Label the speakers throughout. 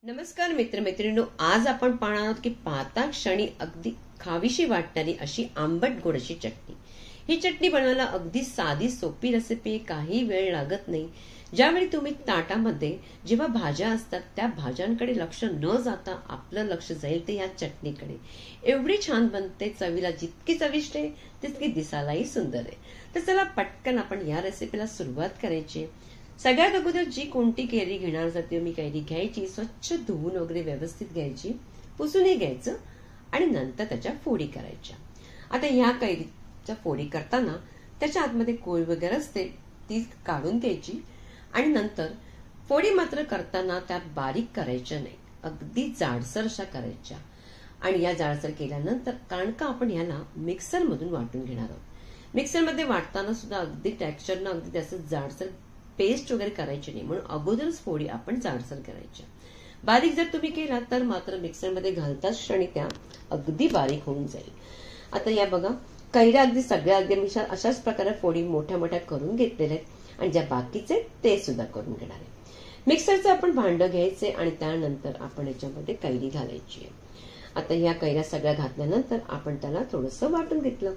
Speaker 1: नमस्कार मित्रमैत्रिणींनो, आज आपण पाहणार आहोत की पाहता क्षणी अगदी खावीशी वाटणारी अशी आंबट गोड अशी चटणी. ही चटणी बनवायला अगदी साधी सोपी रेसिपी, काही वेळ लागत नाही. ज्यावेळी तुम्ही ताटामध्ये जेव्हा भाज्या असतात त्या भाज्यांकडे लक्ष न जाता आपलं लक्ष जाईल ते या चटणीकडे. एवढी छान बनते, चवीला जितकी चविष्ट आहे तितकी दिसायलाही सुंदर आहे. तर चला पटकन आपण या रेसिपीला सुरुवात करायची. सगळ्यात अगोदर जी कोणती कैरी घेणार जाते मी कैरी घ्यायची, स्वच्छ धुवून वगैरे व्यवस्थित घ्यायची, पुसूनही घ्यायचं आणि नंतर त्याच्या फोडी करायच्या. आता ह्या कैरीच्या फोडी करताना त्याच्या आतमध्ये कोळ वगैरे असते ती काढून घ्यायची आणि नंतर फोडी मात्र करताना त्या बारीक करायच्या नाही, अगदी जाडसर अशा करायच्या. आणि या जाडसर केल्यानंतर कारण का आपण ह्याला मिक्सर मधून वाटून घेणार आहोत. मिक्सरमध्ये वाटताना सुद्धा अगदी टेक्स्चरनं अगदी जास्त जाडसर पेस्ट वगैरे करायची नाही, म्हणून अगोदरच फोडी आपण जाडसर करायच्या. बारीक जर तुम्ही केला तर मात्र मिक्सरमध्ये घालताच क्षणी त्या अगदी बारीक होऊन जाईल. आता या बघा, कैऱ्या अगदी सगळ्या अगदी मी अशाच प्रकारे फोडी मोठ्या मोठ्या करून घेतलेल्या आहेत आणि ज्या बाकीचे ते सुद्धा करून घेणार आहे. मिक्सरचं आपण भांडं घ्यायचे आणि त्यानंतर आपण याच्यामध्ये कैरी घालायची आहे. आता ह्या कैऱ्या सगळ्या घातल्यानंतर आपण त्याला थोडंसं वाटून घेतलं.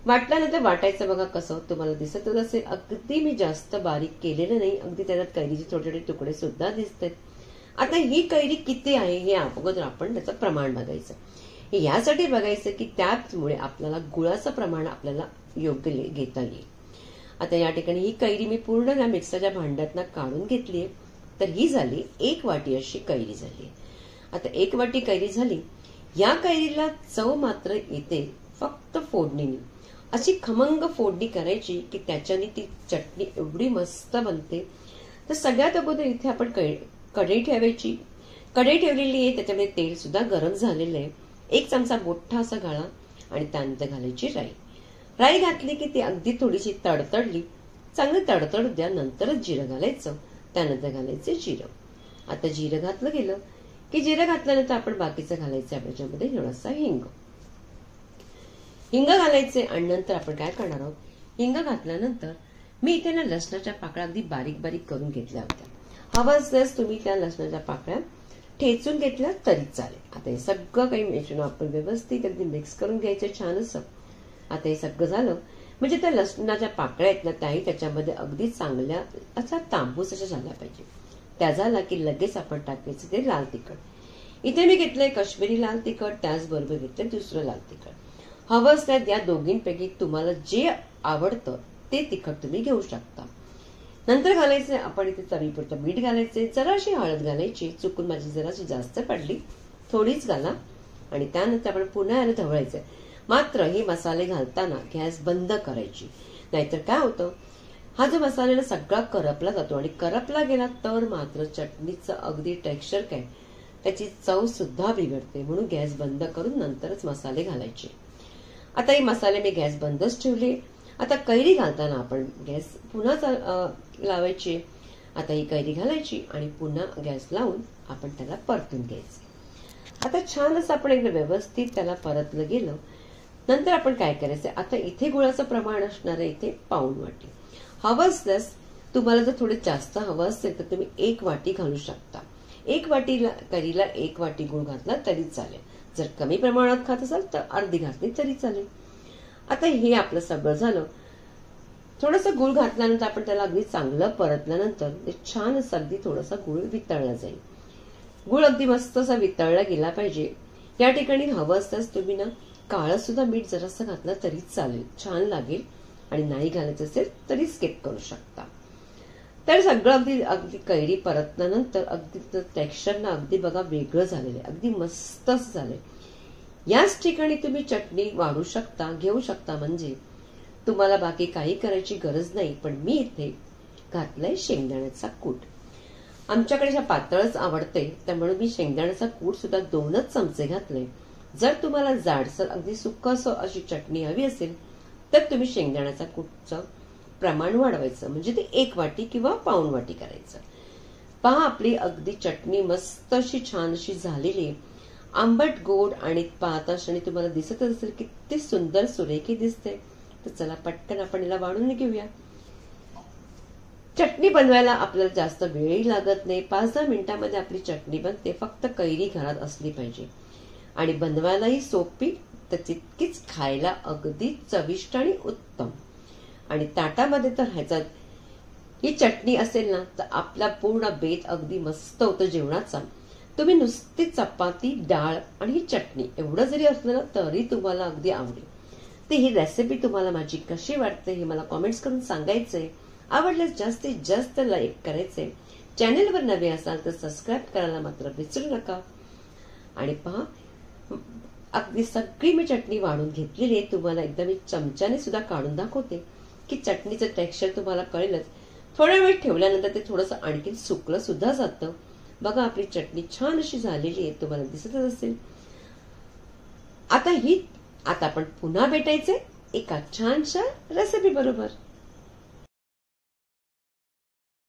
Speaker 1: वाटल्यानंतर वाटायचं बघा कसं तुम्हाला दिसतच असेल, अगदी मी जास्त बारीक केलेलं नाही, अगदी त्याच्यात कैरीचे छोटे छोटे तुकडे सुद्धा दिसतात. आता ही कैरी किती आहे हे अगोदर आपण त्याचं प्रमाण बघायचं. हे यासाठी बघायचं की त्यामुळे आपल्याला गुळाचं प्रमाण आपल्याला योग्य घेता येईल. आता या ठिकाणी ही कैरी मी पूर्ण या मिक्सरच्या भांड्यातनं काढून घेतलीये, तर ही झाली 1 वाटी अशी कैरी झाली. आता 1 वाटी कैरी झाली. या कैरीला चव मात्र येते फक्त फोडणीने. अशी खमंग फोडणी करायची की त्याच्याने ती चटणी एवढी मस्त बनते. तर सगळ्यात अगोदर इथे आपण कढई ठेवायची. कढई ठेवलेली आहे, त्याच्यामध्ये तेल सुद्धा गरम झालेलं आहे. 1 चमचा मोठा असा घाला आणि त्यानंतर घालायची राई. राई घातली की ती अगदी थोडीशी तडतडली, चांगली तडतडू द्या, नंतरच जिरं घालायचं, त्यानंतर घालायचे जिरं. आता जिरं घातलं गेलं की जिरं घातल्यानंतर आपण बाकीचं घालायचं त्याच्यामध्ये थोडासा हिंग घालायचे आणि नंतर आपण काय करणार आहोत, हिंग घातल्यानंतर मी इथे ना लसणाच्या पाकळ्या अगदी बारीक बारीक करून घेतल्या होत्या. हवं असल्यास तुम्ही त्या लसणाच्या पाकळ्या ठेचून घेतल्या तरी चालेल. आता हे सगळं काही मिश्रण आपण व्यवस्थित अगदी मिक्स करून घ्यायचं छान असं. आता हे सगळं झालं म्हणजे त्या लसणाच्या पाकळ्या आहेत ना त्याही त्याच्यामध्ये अगदी चांगल्या अशा तांबूस अशा झाल्या पाहिजे. त्या झाला की लगेच आपण टाकायचं ते लाल तिखट. इथे मी घेतलंय काश्मीरी लाल तिखट, त्याचबरोबर घेतलंय दुसरं लाल तिखट. हवं असल्यास या दोघींपैकी तुम्हाला जे आवडतं ते तिखट तुम्ही घेऊ शकता. नंतर घालायचे आपण इथे चवीपुरतं मीठ घालायचे, जराशी हळद घालायची, चुकून माझी जराशी जास्त पडली, थोडीच घाला आणि त्यानंतर आपण पुन्हा याला ढवळायचंय. मात्र हे मसाले घालताना गॅस बंद करायची, नाहीतर काय होतं, हा जो मसाल्याला सगळा करपला जातो आणि करपला गेला तर मात्र चटणीचं अगदी टेक्स्चर काय त्याची चव सुद्धा बिघडते. म्हणून गॅस बंद करून नंतरच मसाले घालायचे. आता हे मसाले मी गॅस बंदच ठेवले. आता कैरी घालताना आपण गॅस पुन्हा लावायची. आता ही कैरी घालायची आणि पुन्हा गॅस लावून आपण त्याला परतून घ्यायचं. आता छान असं आपण एकदा व्यवस्थित त्याला परतलं गेलं. नंतर आपण काय करायचं, आता इथे गुळाचं प्रमाण असणार आहे इथे 1 वाटी. हवं असल्यास तुम्हाला जर थोडे जास्त हवं असेल तर तुम्ही 1 वाटी घालू शकता. 1 वाटीला कैरीला 1 वाटी गुळ घातला तरी चालेल. जर कमी प्रमाणात खात असाल तर अर्धी घातली तरी चालेल. आता हे आपलं सगळं झालं. थोडंसं गुळ घातल्यानंतर आपण त्याला अगदी चांगलं परतल्यानंतर ते छान असं अगदी थोडासा गुळ वितळला जाईल. गुळ अगदी मस्त असा वितळला गेला पाहिजे. या ठिकाणी हवं असताच तुम्ही ना काळं सुद्धा मीठ जरासं घातलं तरी चालेल, छान लागेल. आणि नाही घालायचं असेल तरी स्किप करू शकता. तर सगळं अगदी अगदी कैरी परतल्यानंतर अगदी टेक्स्चर ना अगदी बघा वेगळं झालेलं आहे, अगदी मस्त झालंय. याच ठिकाणी तुम्ही चटणी वाढू शकता, घेऊ शकता, म्हणजे तुम्हाला बाकी काही करायची गरज नाही. पण मी इथे घातलंय शेंगदाण्याचा कूट. आमच्याकडे ह्या पातळच आवडते त्यामुळे मी शेंगदाण्याचा कूट सुद्धा 2च चमचे घातले. जर तुम्हाला जाडसर अगदी सुक्कसं अशी चटणी हवी असेल तर तुम्ही शेंगदाण्याचा कूटचं प्रमाण वाढवायचं, म्हणजे ते 1 वाटी किंवा 1 वाटी करायचं. पहा आपली अगदी चटणी मस्त अशी छान अशी झालेली आहे, आंबट गोड. आणि पाहता क्षणी तुम्हाला दिसतच असेल किती सुंदर सुरेखी दिसते. तर चला पटकन आपण याला वाढून घेऊया. चटणी बनवायला आपल्याला जास्त वेळही लागत नाही. 5-10 मिनिटांमध्ये आपली चटणी बनते. फक्त कैरी घरात असली पाहिजे आणि बनवायलाही सोपी, तर तितकीच खायला अगदी चविष्ट आणि उत्तम. आणि ताटामध्ये तर ह्याचा ही चटणी असेल ना तर आपला पूर्ण बेत अगदी मस्त होतं जेवणाचा. तुम्ही नुसती चपाती, डाळ आणि ही चटणी एवढं जरी असलं ना तरी तुम्हाला अगदी आवडेल. तर ही रेसिपी तुम्हाला माझी कशी वाटते हे मला कॉमेंट्स करून सांगायचंय. आवडल्यास जास्तीत जास्त लाईक करायचे. चॅनेलवर नवे असाल तर सबस्क्राईब करायला मात्र विसरू नका. आणि पहा, अगदी सगळी मी चटणी वाढून घेतलेली आहे. तुम्हाला एकदा मी चमच्याने सुद्धा काढून दाखवते की चटणीचं टेक्स्चर तुम्हाला कळेलच. थोड्या वेळ ठेवल्यानंतर ते थोडंसं आणखी सुकलं सुद्धा जातं. बघा, आपली चटणी छान अशी झालेली आहे, तुम्हाला दिसतच असेल. आता आपण पुन्हा भेटायचे एका छानशा रेसिपी बरोबर.